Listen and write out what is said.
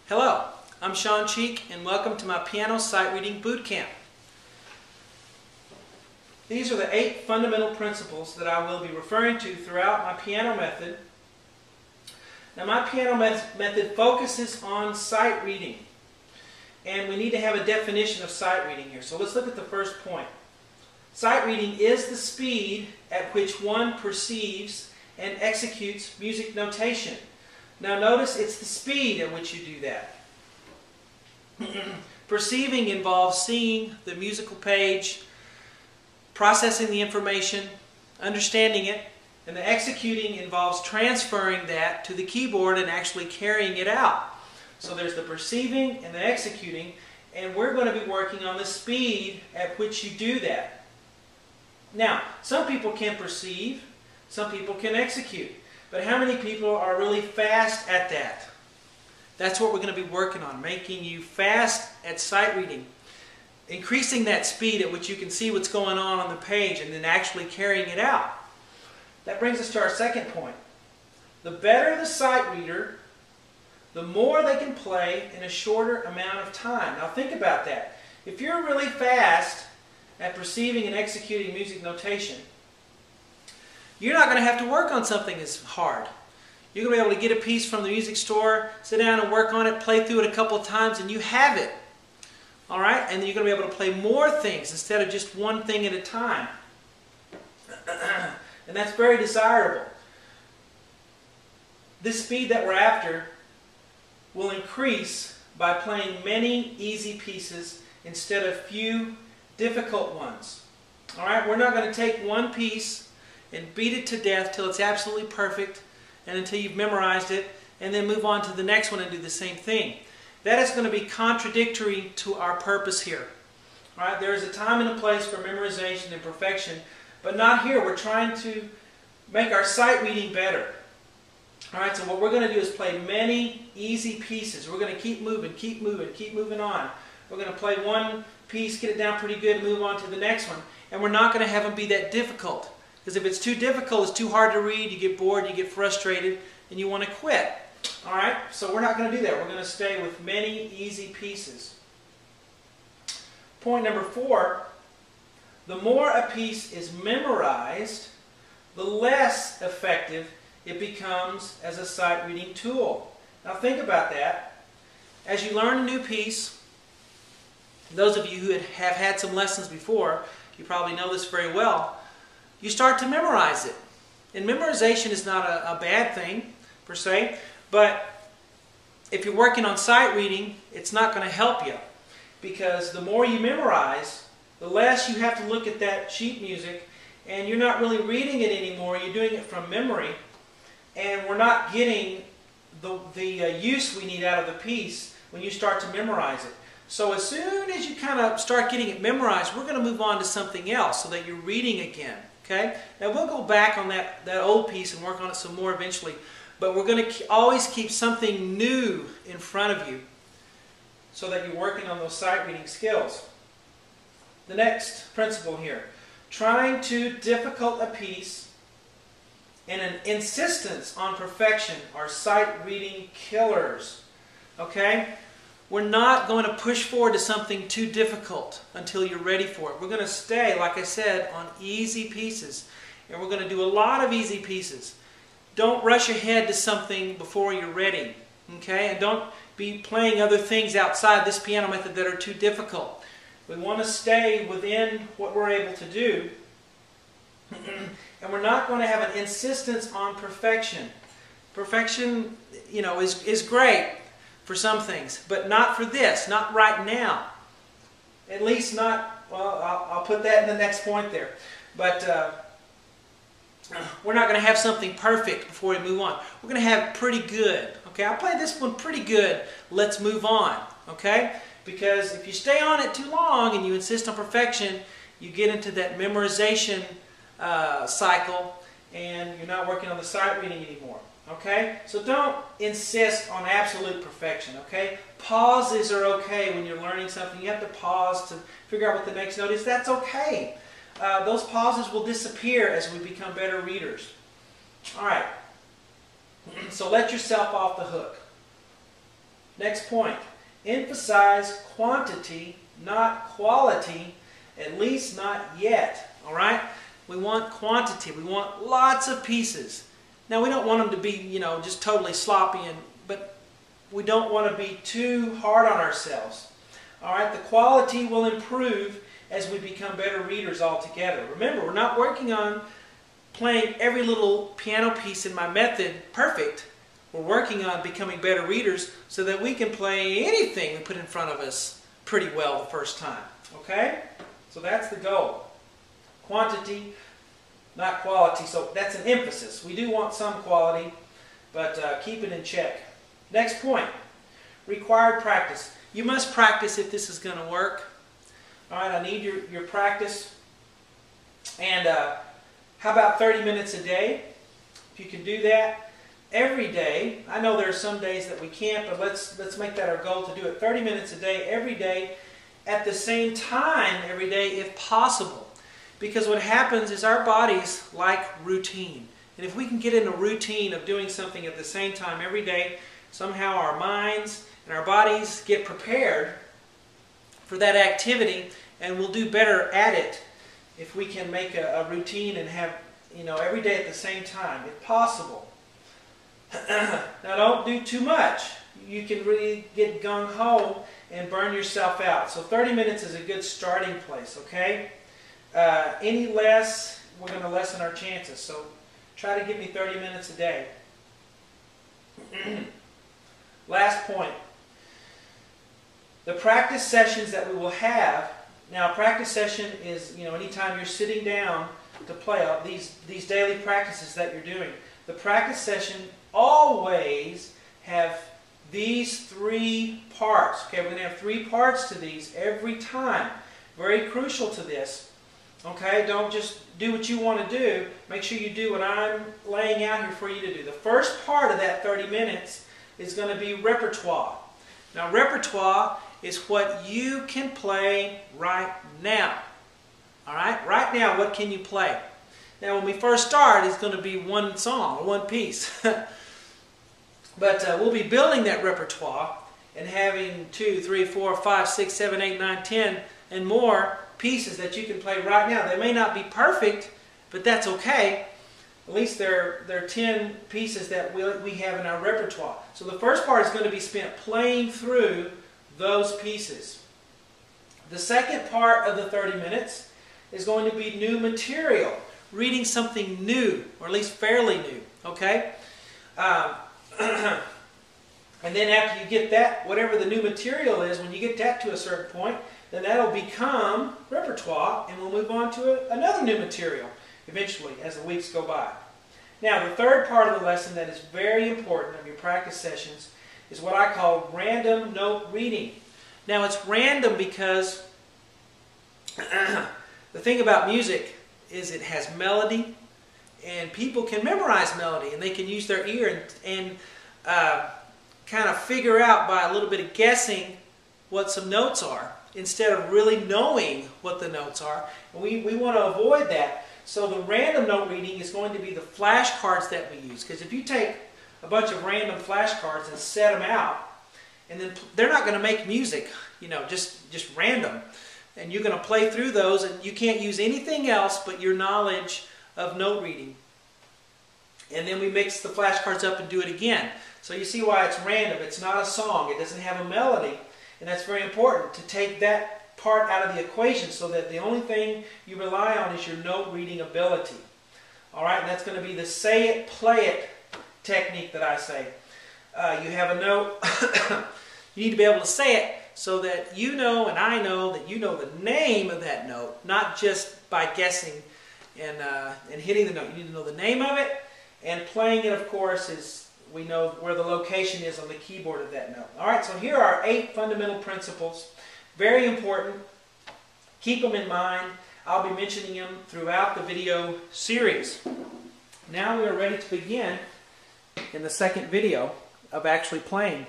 Hello, I'm Sean Cheek and welcome to my Piano Sight Reading Boot Camp. These are the 8 fundamental principles that I will be referring to throughout my piano method. Now my piano method focuses on sight reading, and we need to have a definition of sight reading here. So let's look at the first point. Sight reading is the speed at which one perceives and executes music notation. Now notice it's the speed at which you do that. Perceiving involves seeing the musical page, processing the information, understanding it, and the executing involves transferring that to the keyboard and actually carrying it out. So there's the perceiving and the executing, and we're going to be working on the speed at which you do that. Now, some people can perceive, some people can execute. But how many people are really fast at that? That's what we're going to be working on, making you fast at sight reading. Increasing that speed at which you can see what's going on the page and then actually carrying it out. That brings us to our second point. The better the sight reader, the more they can play in a shorter amount of time. Now think about that. If you're really fast at perceiving and executing music notation, you're not going to have to work on something as hard. You're going to be able to get a piece from the music store, sit down and work on it, play through it a couple of times, and you have it. All right? And then you're going to be able to play more things instead of just one thing at a time. And that's very desirable. This speed that we're after will increase by playing many easy pieces instead of few difficult ones. All right? We're not going to take one piece and beat it to death till it's absolutely perfect and until you've memorized it, and then move on to the next one and do the same thing. That is going to be contradictory to our purpose here. All right? There is a time and a place for memorization and perfection, but not here. We're trying to make our sight reading better. All right, so what we're going to do is play many easy pieces. We're going to keep moving, keep moving on. We're going to play one piece, get it down pretty good, and move on to the next one. And we're not going to have them be that difficult. Because if it's too difficult, it's too hard to read, you get bored, you get frustrated, and you want to quit. All right? So we're not going to do that. We're going to stay with many easy pieces. Point number 4, the more a piece is memorized, the less effective it becomes as a sight reading tool. Now think about that. As you learn a new piece, those of you who have had some lessons before, you probably know this very well, you start to memorize it. And memorization is not a bad thing, per se, but if you're working on sight reading, it's not going to help you. Because the more you memorize, the less you have to look at that sheet music, and you're not really reading it anymore, you're doing it from memory, and we're not getting the use we need out of the piece when you start to memorize it. So as soon as you kind of start getting it memorized, we're going to move on to something else so that you're reading again. Okay? Now we'll go back on that old piece and work on it some more eventually, but we're going to always keep something new in front of you so that you're working on those sight reading skills. The next principle here, trying too difficult a piece and an insistence on perfection are sight reading killers. Okay? We're not going to push forward to something too difficult until you're ready for it. We're going to stay, like I said, on easy pieces. And we're going to do a lot of easy pieces. Don't rush ahead to something before you're ready. Okay? And don't be playing other things outside this piano method that are too difficult. We want to stay within what we're able to do. And we're not going to have an insistence on perfection. Perfection, you know, is great for some things, but not for this, not right now. At least not, well, I'll put that in the next point there. But we're not going to have something perfect before we move on. We're going to have pretty good. Okay, I'll play this one pretty good. Let's move on. Okay? Because if you stay on it too long and you insist on perfection, you get into that memorization cycle and you're not working on the sight reading anymore. Okay? So don't insist on absolute perfection. Okay? Pauses are okay when you're learning something. You have to pause to figure out what the next note is. That's okay. Those pauses will disappear as we become better readers. All right. So let yourself off the hook. Next point. Emphasize quantity, not quality, at least not yet. All right? We want quantity. We want lots of pieces. Now, we don't want them to be, just totally sloppy, but we don't want to be too hard on ourselves. All right? The quality will improve as we become better readers altogether. Remember, we're not working on playing every little piano piece in my method perfect. We're working on becoming better readers so that we can play anything we put in front of us pretty well the first time. Okay? So that's the goal. Quantity, not quality. So that's an emphasis. We do want some quality, but keep it in check. Next point. Required practice. You must practice if this is going to work. All right, I need your practice. And how about 30 minutes a day? If you can do that every day. I know there are some days that we can't, but let's make that our goal to do it 30 minutes a day, every day, at the same time every day if possible. Because what happens is our bodies like routine. And if we can get in a routine of doing something at the same time every day, somehow our minds and our bodies get prepared for that activity, and we'll do better at it if we can make a routine and have, every day at the same time, if possible. Now, don't do too much. You can really get gung-ho and burn yourself out. So 30 minutes is a good starting place, okay? Any less, we're going to lessen our chances. So try to give me 30 minutes a day. Last point. The practice sessions that we will have. Now, a practice session is, anytime you're sitting down to play these daily practices that you're doing. The practice session always have these 3 parts. Okay, we're going to have 3 parts to these every time. Very crucial to this. Okay, don't just do what you want to do. Make sure you do what I'm laying out here for you to do. The first part of that 30 minutes is going to be repertoire. Now, repertoire is what you can play right now. All right? Right now, what can you play? Now, when we first start, it's going to be one song, one piece. But we'll be building that repertoire and having 2, 3, 4, 5, 6, 7, 8, 9, 10, and more pieces that you can play right now. They may not be perfect, but that's okay. At least there are 10 pieces that we have in our repertoire. So the first part is going to be spent playing through those pieces. The second part of the 30 minutes is going to be new material. Reading something new, or at least fairly new, okay? And then after you get that, whatever the new material is, when you get that to a certain point, then that'll become repertoire, and we'll move on to another new material eventually as the weeks go by. Now, the third part of the lesson that is very important of your practice sessions is what I call random note reading. Now, it's random because the thing about music is it has melody, and people can memorize melody, and they can use their ear and kind of figure out by a little bit of guessing what some notes are instead of really knowing what the notes are. And we want to avoid that. So the random note reading is going to be the flashcards that we use. Because if you take a bunch of random flashcards and set them out, and then they're not going to make music, just random. And you're going to play through those, and you can't use anything else but your knowledge of note reading. And then we mix the flashcards up and do it again. So you see why it's random. It's not a song. It doesn't have a melody. And that's very important to take that part out of the equation so that the only thing you rely on is your note reading ability. All right, and that's going to be the say it, play it technique that I say. You have a note. You need to be able to say it so that you know and I know that you know the name of that note, not just by guessing and hitting the note. You need to know the name of it, and playing it, of course, is we know where the location is on the keyboard of that note. All right, so here are 8 fundamental principles. Very important. Keep them in mind. I'll be mentioning them throughout the video series. Now we are ready to begin in the second video of actually playing